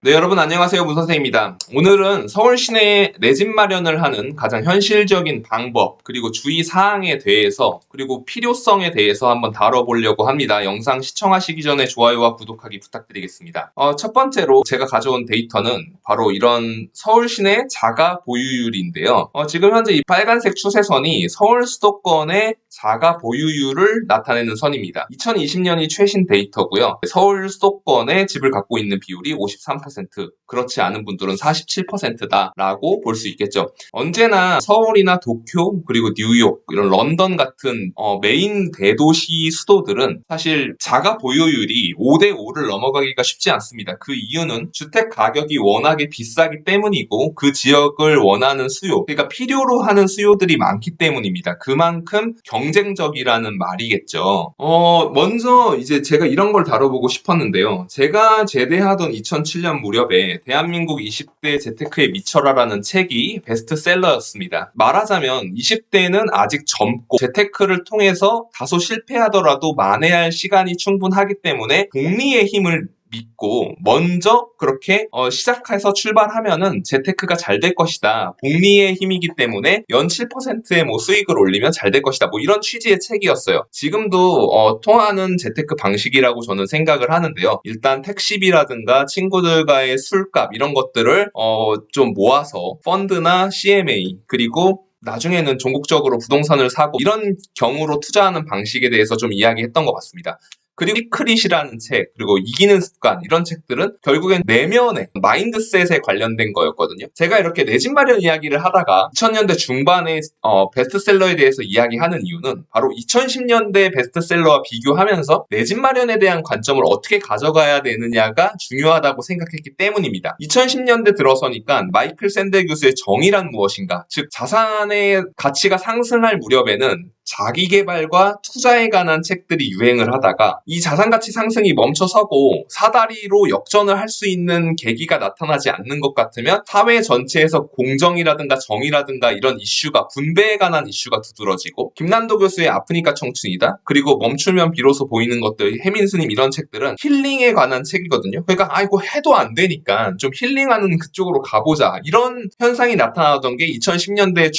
네, 여러분 안녕하세요. 문선생입니다. 오늘은 서울 시내에 내 집 마련을 하는 가장 현실적인 방법, 그리고 주의사항에 대해서, 그리고 필요성에 대해서 한번 다뤄보려고 합니다. 영상 시청하시기 전에 좋아요와 구독하기 부탁드리겠습니다. 첫 번째로 제가 가져온 데이터는 바로 이런 서울 시내 자가 보유율인데요. 지금 현재 이 빨간색 추세선이 서울 수도권의 자가 보유율을 나타내는 선입니다. 2020년이 최신 데이터고요. 서울 수도권의 집을 갖고 있는 비율이 53%, 그렇지 않은 분들은 47%다라고 볼 수 있겠죠. 언제나 서울이나 도쿄, 그리고 뉴욕, 이런 런던 같은 메인 대도시 수도들은 사실 자가 보유율이 5대5를 넘어가기가 쉽지 않습니다. 그 이유는 주택 가격이 워낙에 비싸기 때문이고 그 지역을 원하는 수요, 그러니까 필요로 하는 수요들이 많기 때문입니다. 그만큼 경쟁적이라는 말이겠죠. 먼저 이제 제가 이런 걸 다뤄보고 싶었는데요. 제가 제대하던 2007년 무렵에 대한민국 20대 재테크에 미쳐라라는 책이 베스트셀러였습니다. 말하자면 20대는 아직 젊고 재테크를 통해서 다소 실패하더라도 만회할 시간이 충분하기 때문에 복리의 힘을 믿고 먼저 그렇게 시작해서 출발하면은 재테크가 잘 될 것이다. 복리의 힘이기 때문에 연 7%의 수익을 올리면 잘 될 것이다. 이런 취지의 책이었어요. 지금도 통하는 재테크 방식이라고 저는 생각을 하는데요. 일단 택시비라든가 친구들과의 술값 이런 것들을 좀 모아서 펀드나 CMA 그리고 나중에는 종국적으로 부동산을 사고 이런 경우로 투자하는 방식에 대해서 좀 이야기했던 것 같습니다. 그리고 시크릿이라는 책, 그리고 이기는 습관 이런 책들은 결국엔 내면의 마인드셋에 관련된 거였거든요. 제가 이렇게 내 집 마련 이야기를 하다가 2000년대 중반에 베스트셀러에 대해서 이야기하는 이유는 바로 2010년대 베스트셀러와 비교하면서 내 집 마련에 대한 관점을 어떻게 가져가야 되느냐가 중요하다고 생각했기 때문입니다. 2010년대 들어서니까 마이클 샌델 교수의 정의란 무엇인가, 즉 자산의 가치가 상승할 무렵에는 자기개발과 투자에 관한 책들이 유행을 하다가 이 자산가치 상승이 멈춰서고 사다리로 역전을 할 수 있는 계기가 나타나지 않는 것 같으면 사회 전체에서 공정이라든가 정의라든가 이런 이슈가, 분배에 관한 이슈가 두드러지고, 김난도 교수의 아프니까 청춘이다, 그리고 멈추면 비로소 보이는 것들, 해민스님 이런 책들은 힐링에 관한 책이거든요. 그러니까 이거 해도 안 되니까 좀 힐링하는 그쪽으로 가보자, 이런 현상이 나타나던 게 2010년대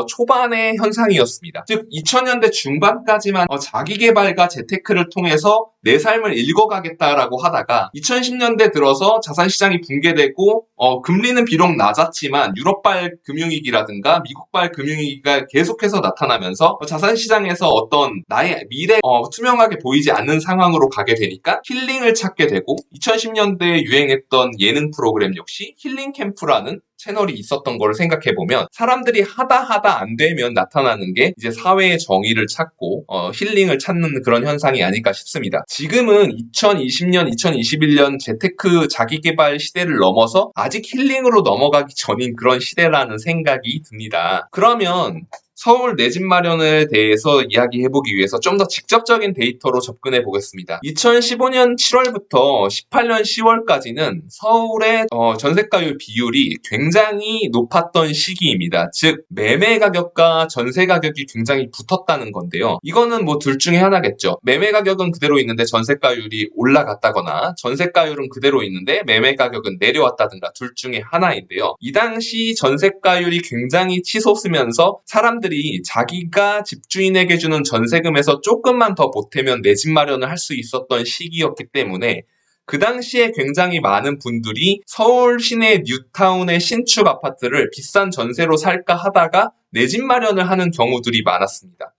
초반의 현상이었습니다. 즉 2000년대 중반까지만 자기개발과 재테크를 통해서 내 삶을 읽어가겠다라고 하다가 2010년대 들어서 자산시장이 붕괴되고 금리는 비록 낮았지만 유럽발 금융위기라든가 미국발 금융위기가 계속해서 나타나면서 자산시장에서 어떤 나의 미래 투명하게 보이지 않는 상황으로 가게 되니까 힐링을 찾게 되고, 2010년대에 유행했던 예능 프로그램 역시 힐링 캠프라는 채널이 있었던 걸 생각해보면 사람들이 하다 안 되면 나타나는 게 이제 사회의 정의를 찾고 힐링을 찾는 그런 현상이 아닐까 싶습니다. 지금은 2020년, 2021년 재테크 자기개발 시대를 넘어서 아직 힐링으로 넘어가기 전인 그런 시대라는 생각이 듭니다. 그러면 서울 내 집 마련에 대해서 이야기해보기 위해서 좀 더 직접적인 데이터로 접근해 보겠습니다. 2015년 7월부터 18년 10월까지는 서울의 전세가율 비율이 굉장히 높았던 시기입니다. 즉 매매 가격과 전세 가격이 굉장히 붙었다는 건데요. 이거는 둘 중에 하나겠죠. 매매 가격은 그대로 있는데 전세가율이 올라갔다거나, 전세가율은 그대로 있는데 매매 가격은 내려왔다든가, 둘 중에 하나인데요. 이 당시 전세가율이 굉장히 치솟으면서 사람들이 자기가 집주인에게 주는 전세금에서 조금만 더 보태면 내 집 마련을 할 수 있었던 시기였기 때문에 그 당시에 굉장히 많은 분들이 서울 시내 뉴타운의 신축 아파트를 비싼 전세로 살까 하다가 내 집 마련을 하는 경우들이 많았습니다.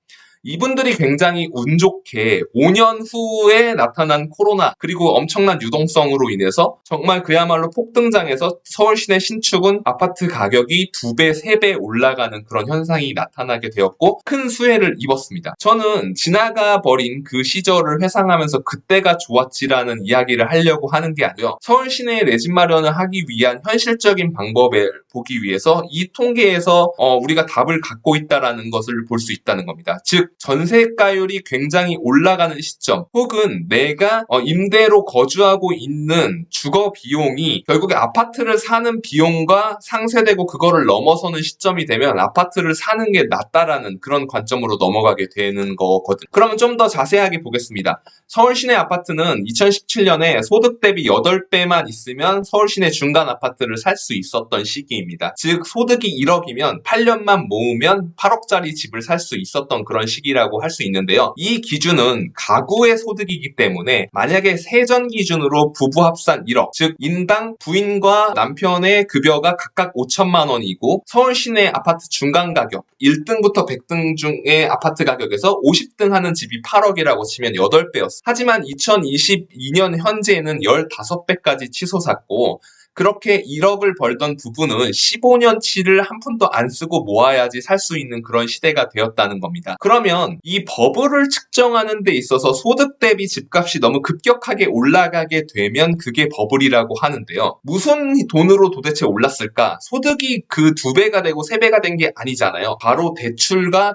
이분들이 굉장히 운 좋게 5년 후에 나타난 코로나 그리고 엄청난 유동성으로 인해서 정말 그야말로 폭등장해서 서울 시내 신축은 아파트 가격이 2배, 3배 올라가는 그런 현상이 나타나게 되었고 큰 수혜를 입었습니다. 저는 지나가 버린 그 시절을 회상하면서 그때가 좋았지라는 이야기를 하려고 하는 게 아니고요. 서울 시내에 내 집 마련을 하기 위한 현실적인 방법을 보기 위해서 이 통계에서 우리가 답을 갖고 있다라는 것을 볼 수 있다는 겁니다. 즉 전세가율이 굉장히 올라가는 시점 혹은 내가 임대로 거주하고 있는 주거 비용이 결국에 아파트를 사는 비용과 상쇄되고 그거를 넘어서는 시점이 되면 아파트를 사는 게 낫다라는 그런 관점으로 넘어가게 되는 거거든. 그러면 좀 더 자세하게 보겠습니다. 서울 시내 아파트는 2017년에 소득 대비 8배만 있으면 서울 시내 중간 아파트를 살 수 있었던 시기입니다. 즉 소득이 1억이면 8년만 모으면 8억짜리 집을 살 수 있었던 그런 시기라고 할 수 있는데요. 이 기준은 가구의 소득이기 때문에 만약에 세전 기준으로 부부 합산 1억, 즉 인당 부인과 남편의 급여가 각각 5천만 원이고 서울 시내 아파트 중간 가격 1등부터 100등 중의 아파트 가격에서 50등 하는 집이 8억이라고 치면 8배였어. 하지만 2022년 현재에는 15배까지 치솟았고 그렇게 1억을 벌던 부부는 15년치를 한 푼도 안 쓰고 모아야지 살 수 있는 그런 시대가 되었다는 겁니다. 그러면 이 버블을 측정하는 데 있어서 소득 대비 집값이 너무 급격하게 올라가게 되면 그게 버블이라고 하는데요. 무슨 돈으로 도대체 올랐을까? 소득이 그 2배가 되고 3배가 된 게 아니잖아요. 바로 대출과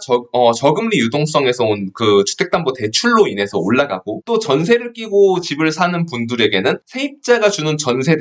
저금리 유동성에서 온 그 주택담보 대출로 인해서 올라가고 또 전세를 끼고 집을 사는 분들에게는 세입자가 주는 전세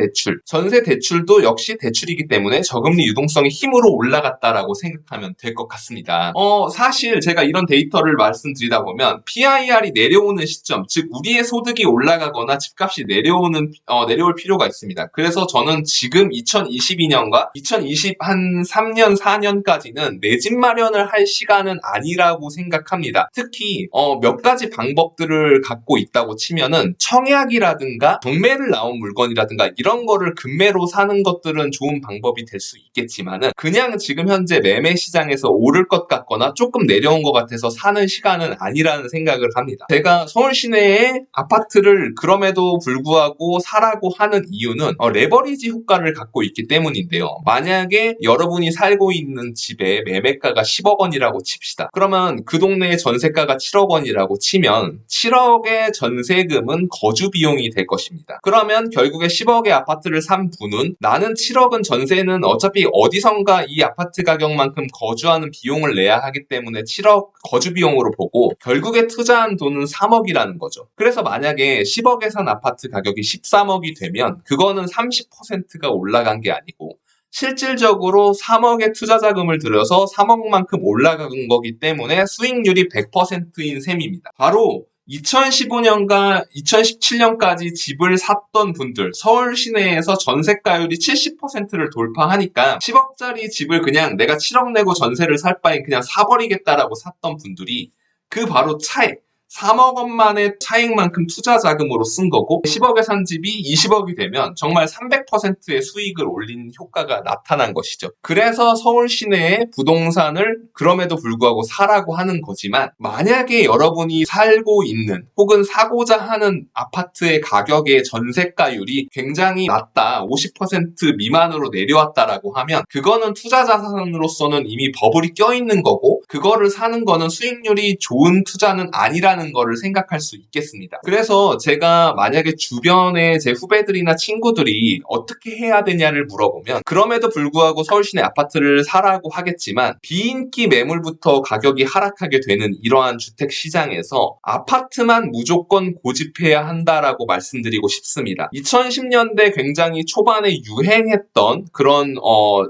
대출도 역시 대출이기 때문에 저금리 유동성의 힘으로 올라갔다라고 생각하면 될 것 같습니다. 사실 제가 이런 데이터를 말씀드리다 보면 PIR이 내려오는 시점, 즉 우리의 소득이 올라가거나 집값이 내려올 필요가 있습니다. 그래서 저는 지금 2022년과 2023년, 4년까지는 내 집 마련을 할 시간은 아니라고 생각합니다. 특히 몇 가지 방법들을 갖고 있다고 치면은 청약이라든가 경매를 나온 물건이라든가 이런 거를 금매로 사는 것들은 좋은 방법이 될 수 있겠지만은 그냥 지금 현재 매매 시장에서 오를 것 같거나 조금 내려온 것 같아서 사는 시간은 아니라는 생각을 합니다. 제가 서울 시내에 아파트를 그럼에도 불구하고 사라고 하는 이유는 레버리지 효과를 갖고 있기 때문인데요. 만약에 여러분이 살고 있는 집의 매매가가 10억 원이라고 칩시다. 그러면 그 동네의 전세가가 7억 원이라고 치면 7억의 전세금은 거주 비용이 될 것입니다. 그러면 결국에 10억의 아파트를 산 분은 나는 7억은 전세는 어차피 어디선가 이 아파트 가격만큼 거주하는 비용을 내야 하기 때문에 7억 거주 비용으로 보고 결국에 투자한 돈은 3억이라는 거죠. 그래서 만약에 10억에 산 아파트 가격이 13억이 되면 그거는 30%가 올라간 게 아니고 실질적으로 3억의 투자 자금을 들여서 3억만큼 올라간 거기 때문에 수익률이 100%인 셈입니다. 바로 2015년과 2017년까지 집을 샀던 분들, 서울 시내에서 전세가율이 70%를 돌파하니까 10억짜리 집을 그냥 내가 7억 내고 전세를 살 바엔 그냥 사버리겠다라고 샀던 분들이 그 바로 차액, 3억 원만의 차익만큼 투자 자금으로 쓴 거고 10억에 산 집이 20억이 되면 정말 300%의 수익을 올린 효과가 나타난 것이죠. 그래서 서울 시내의 부동산을 그럼에도 불구하고 사라고 하는 거지만 만약에 여러분이 살고 있는 혹은 사고자 하는 아파트의 가격의 전세가율이 굉장히 낮다, 50% 미만으로 내려왔다라고 하면 그거는 투자 자산으로서는 이미 버블이 껴있는 거고 그거를 사는 거는 수익률이 좋은 투자는 아니라는 거를 생각할 수 있겠습니다. 그래서 제가 만약에 주변에 제 후배들이나 친구들이 어떻게 해야 되냐를 물어보면 그럼에도 불구하고 서울 시내 아파트를 사라고 하겠지만 비인기 매물부터 가격이 하락하게 되는 이러한 주택 시장에서 아파트만 무조건 고집해야 한다라고 말씀드리고 싶습니다. 2010년대 굉장히 초반에 유행했던 그런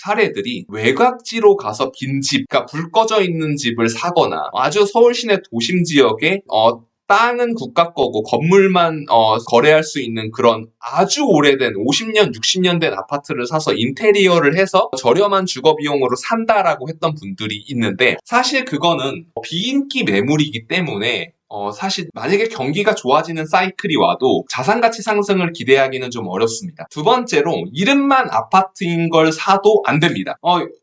사례들이 외곽지로 가서 빈집, 그러니까 불 꺼져 있는 집을 사거나 아주 서울 시내 도심 지역에 땅은 국가 거고 건물만 거래할 수 있는 그런 아주 오래된 50년, 60년 된 아파트를 사서 인테리어를 해서 저렴한 주거 비용으로 산다라고 했던 분들이 있는데 사실 그거는 비인기 매물이기 때문에 사실 만약에 경기가 좋아지는 사이클이 와도 자산가치 상승을 기대하기는 좀 어렵습니다. 두 번째로 이름만 아파트인 걸 사도 안 됩니다.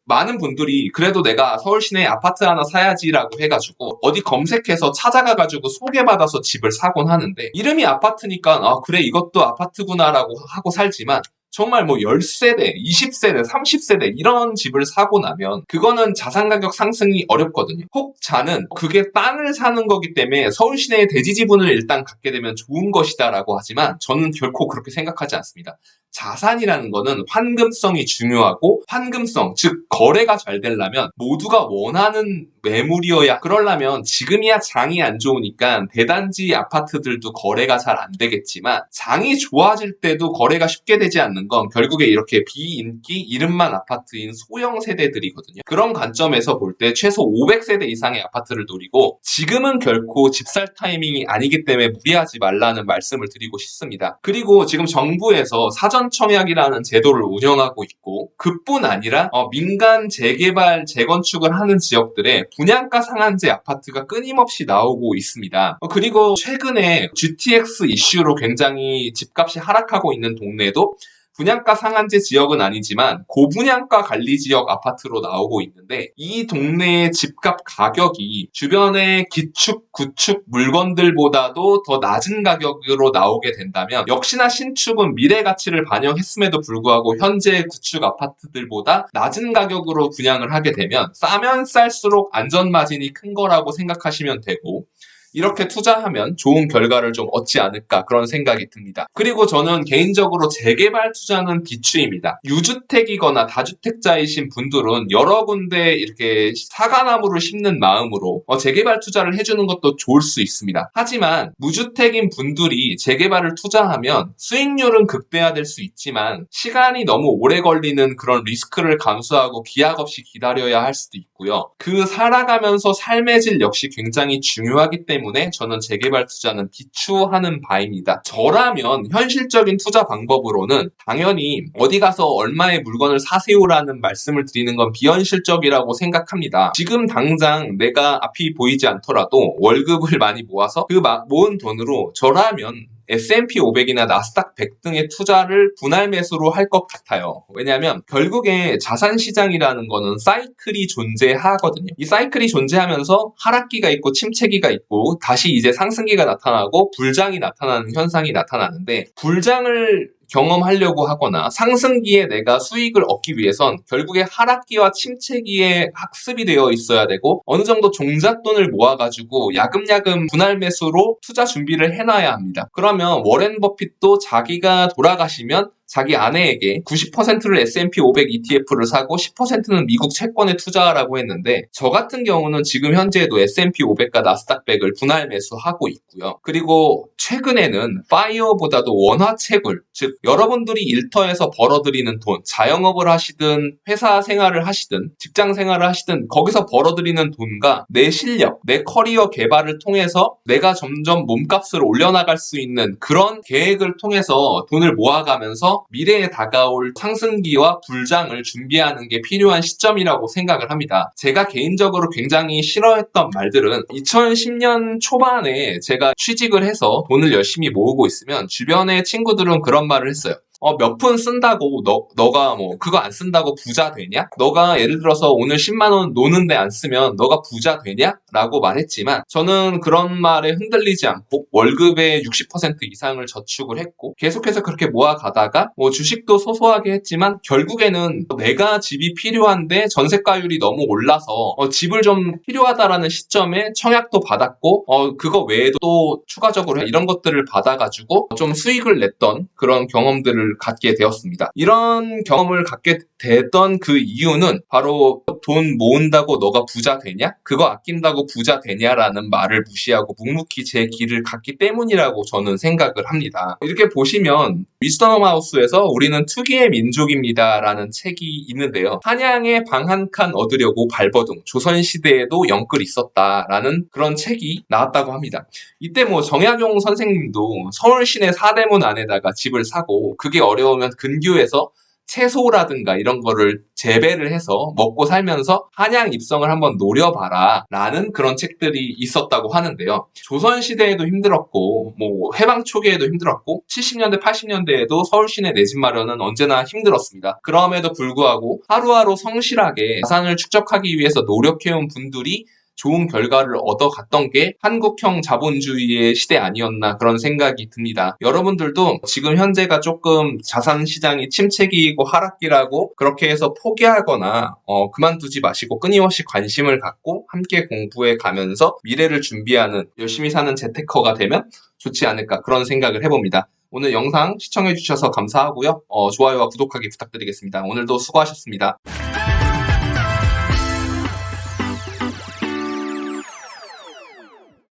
많은 분들이 그래도 내가 서울 시내에 아파트 하나 사야지라고 해가지고 어디 검색해서 찾아가가지고 소개받아서 집을 사곤 하는데 이름이 아파트니까 그래 이것도 아파트구나라고 하고 살지만 정말 뭐 10세대, 20세대, 30세대 이런 집을 사고 나면 그거는 자산 가격 상승이 어렵거든요. 혹자는 그게 땅을 사는 거기 때문에 서울 시내의 대지 지분을 일단 갖게 되면 좋은 것이다라고 하지만 저는 결코 그렇게 생각하지 않습니다. 자산이라는 거는 환금성이 중요하고 환금성, 즉 거래가 잘 되려면 모두가 원하는 매물이어야 그러려면 지금이야 장이 안 좋으니까 대단지 아파트들도 거래가 잘 안 되겠지만 장이 좋아질 때도 거래가 쉽게 되지 않는 건 결국에 이렇게 비인기 이름만 아파트인 소형 세대들이거든요. 그런 관점에서 볼 때 최소 500세대 이상의 아파트를 노리고 지금은 결코 집 살 타이밍이 아니기 때문에 무리하지 말라는 말씀을 드리고 싶습니다. 그리고 지금 정부에서 사전 청약이라는 제도를 운영하고 있고 그뿐 아니라 민간 재개발 재건축을 하는 지역들에 분양가 상한제 아파트가 끊임없이 나오고 있습니다. 그리고 최근에 GTX 이슈로 굉장히 집값이 하락하고 있는 동네도 분양가 상한제 지역은 아니지만 고분양가 관리 지역 아파트로 나오고 있는데 이 동네의 집값 가격이 주변의 기축, 구축 물건들보다도 더 낮은 가격으로 나오게 된다면 역시나 신축은 미래 가치를 반영했음에도 불구하고 현재 구축 아파트들보다 낮은 가격으로 분양을 하게 되면 싸면 쌀수록 안전 마진이 큰 거라고 생각하시면 되고 이렇게 투자하면 좋은 결과를 좀 얻지 않을까 그런 생각이 듭니다. 그리고 저는 개인적으로 재개발 투자는 비추입니다. 유주택이거나 다주택자이신 분들은 여러 군데 이렇게 사과나무를 심는 마음으로 재개발 투자를 해주는 것도 좋을 수 있습니다. 하지만 무주택인 분들이 재개발을 투자하면 수익률은 극대화될 수 있지만 시간이 너무 오래 걸리는 그런 리스크를 감수하고 기약 없이 기다려야 할 수도 있고요. 그 살아가면서 삶의 질 역시 굉장히 중요하기 때문에 저는 재개발 투자는 비추하는 바입니다. 저라면 현실적인 투자 방법으로는 당연히 어디 가서 얼마의 물건을 사세요라는 말씀을 드리는 건 비현실적이라고 생각합니다. 지금 당장 내가 앞이 보이지 않더라도 월급을 많이 모아서 그 모은 돈으로 저라면 S&P 500이나 나스닥 100 등의 투자를 분할 매수로 할 것 같아요. 왜냐하면 결국에 자산시장이라는 거는 사이클이 존재하거든요. 이 사이클이 존재하면서 하락기가 있고 침체기가 있고 다시 이제 상승기가 나타나고 불장이 나타나는 현상이 나타나는데 불장을 경험하려고 하거나 상승기에 내가 수익을 얻기 위해선 결국에 하락기와 침체기에 학습이 되어 있어야 되고 어느 정도 종잣돈을 모아가지고 야금야금 분할 매수로 투자 준비를 해놔야 합니다. 그러면 워렌 버핏도 자기가 돌아가시면 자기 아내에게 90%를 S&P 500 ETF를 사고 10%는 미국 채권에 투자하라고 했는데 저 같은 경우는 지금 현재도 S&P 500과 나스닥 100을 분할 매수하고 있고요. 그리고 최근에는 파이어보다도 원화채굴, 즉 여러분들이 일터에서 벌어들이는 돈, 자영업을 하시든 회사 생활을 하시든 직장 생활을 하시든 거기서 벌어들이는 돈과 내 실력, 내 커리어 개발을 통해서 내가 점점 몸값을 올려나갈 수 있는 그런 계획을 통해서 돈을 모아가면서 미래에 다가올 상승기와 불장을 준비하는 게 필요한 시점이라고 생각을 합니다. 제가 개인적으로 굉장히 싫어했던 말들은 2010년 초반에 제가 취직을 해서 돈을 열심히 모으고 있으면 주변의 친구들은 그런 말을 했어요. 몇 푼 쓴다고 너가 뭐 그거 안 쓴다고 부자 되냐? 너가 예를 들어서 오늘 10만 원 노는데 안 쓰면 너가 부자 되냐? 라고 말했지만 저는 그런 말에 흔들리지 않고 월급의 60% 이상을 저축을 했고 계속해서 그렇게 모아가다가 뭐 주식도 소소하게 했지만 결국에는 내가 집이 필요한데 전세가율이 너무 올라서 집을 좀 필요하다라는 시점에 청약도 받았고 그거 외에도 또 추가적으로 이런 것들을 받아가지고 좀 수익을 냈던 그런 경험들을 갖게 되었습니다. 이런 경험을 갖게 됐던 그 이유는 바로 돈 모은다고 너가 부자 되냐? 그거 아낀다고 부자 되냐라는 말을 무시하고 묵묵히 제 길을 갔기 때문이라고 저는 생각을 합니다. 이렇게 보시면 위스덤 하우스에서 우리는 투기의 민족입니다 라는 책이 있는데요. 한양에 방 한 칸 얻으려고 발버둥, 조선시대에도 영끌 있었다라는 그런 책이 나왔다고 합니다. 이때 뭐 정약용 선생님도 서울 시내 사대문 안에다가 집을 사고 그게 어려우면 근교에서 채소라든가 이런 거를 재배를 해서 먹고 살면서 한양 입성을 한번 노려봐라 라는 그런 책들이 있었다고 하는데요. 조선시대에도 힘들었고 뭐 해방 초기에도 힘들었고 70년대 80년대에도 서울 시내 내 집 마련은 언제나 힘들었습니다. 그럼에도 불구하고 하루하루 성실하게 자산을 축적하기 위해서 노력해온 분들이 좋은 결과를 얻어갔던 게 한국형 자본주의의 시대 아니었나 그런 생각이 듭니다. 여러분들도 지금 현재가 조금 자산시장이 침체기이고 하락기라고 그렇게 해서 포기하거나 그만두지 마시고 끊임없이 관심을 갖고 함께 공부해 가면서 미래를 준비하는 열심히 사는 재테커가 되면 좋지 않을까 그런 생각을 해봅니다. 오늘 영상 시청해주셔서 감사하고요. 좋아요와 구독하기 부탁드리겠습니다. 오늘도 수고하셨습니다.